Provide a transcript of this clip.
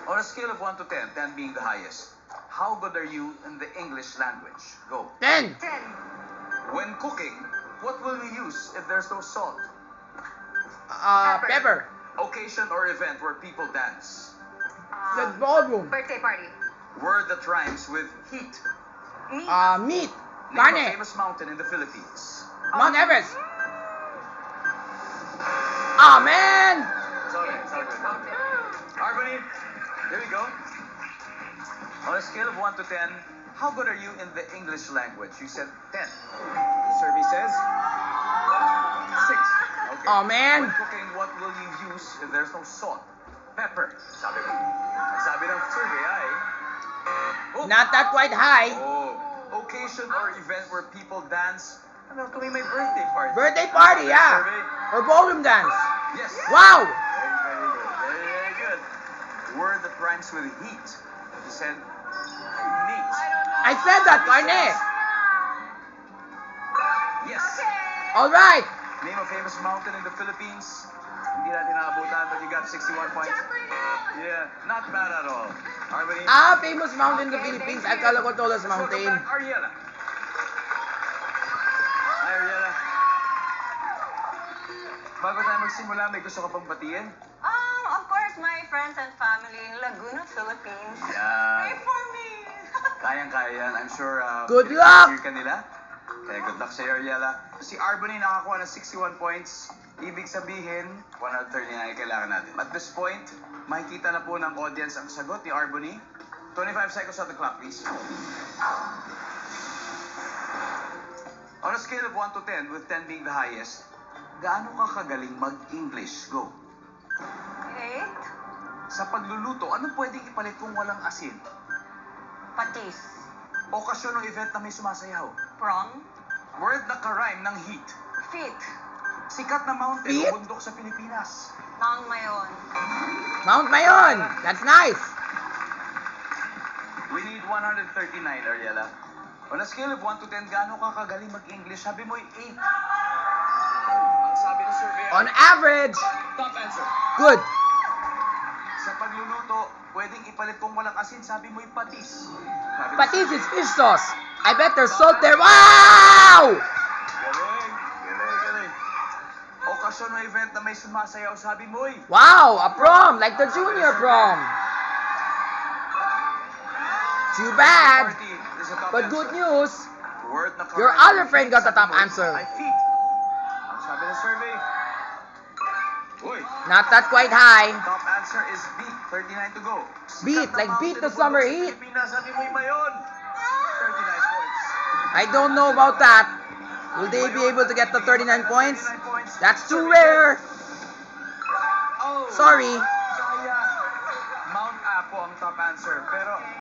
On a scale of 1 to 10, 10 being the highest, how good are you in the English language? Go. 10. 10. When cooking, what will we use if there's no salt? Pepper. Occasion or event where people dance. The ballroom. Birthday party. Word that rhymes with heat. Meat. Meat. Name a Carne. famous mountain in the Philippines. Mount Everest. Ah, man! Sorry. Harmony, here we go. On a scale of 1 to 10, how good are you in the English language? You said 10. The survey says 6. Okay. Oh, man. When cooking, what will you use if there's no salt? Pepper. Sabi ng survey ay... Oh. Not that quite high. Oh. Occasion or event where people dance. Ano, kami may birthday party. Birthday party, yeah. Survey. Or ballroom dance. Yes. Wow! Very good. Word that rhymes with heat. You said meat. I said that, Carne. Yes. Alright. Name a famous mountain in the Philippines. Hindi natin naabutan, but you got 61 points. Yeah, not bad at all. Harmony. Famous mountain in the Philippines. Akala ko Tolas Let's welcome Mountain. back Ariela. Hi, Ariela. Bago tayo magsimula, may gusto ka pang batiin? Of course, my friends and family in Laguna, Philippines. Yan. Pray for me. Kayang-kaya yan. I'm sure Good luck! hear ka nila. Kaya good luck sa'yo, Ariela. Si Arbony nakakuha ng 61 points. Ibig sabihin, 139 kailangan natin. At this point, makikita na po ng audience ang sagot ni Arbony. 25 seconds on the clock, please. On a scale of 1 to 10, with 10 being the highest, gaano ka kagaling mag-English? Go. 8. Sa pagluluto, ano pwedeng ipalit kung walang asin? Patis. Okasyon o event na may sumasayaw? Prom. Word na karime ng heat. Feet. Sikat na mountain Feet? o bundok sa Pilipinas. Mount Mayon. Mount Mayon. That's nice. We need 139, Ariela. On a scale of 1 to 10, gaano ka kagaling mag-English? Sabi mo 8. Ang sabi ng survey, On average, top answer. good. Sa pagluluto, pwedeng ipalit kung walang asin. Sabi mo patis. Sabi ng Patis survey, is fish sauce. I bet there's salt there. Wow! Galing. Okasyon o event na may sumasayaw, sabi mo Wow, a prom, like the junior prom. Too bad. party. This is a top But answer. good news, Word na your karime other ng friend heat, got the sabi top mo, answer. ay feet. Ang sabi ng survey, Not that quite high. top answer is beat. 39 to go. Beat, Sikat na like beat mountain the o summer bundok sa heat. Pilipinas, sabi mo Mayon. 39 points. I don't know about that. Will they be able to get the 39 points? That's too rare. Oh, Sorry. sayang. Mount Apo ang top answer. Pero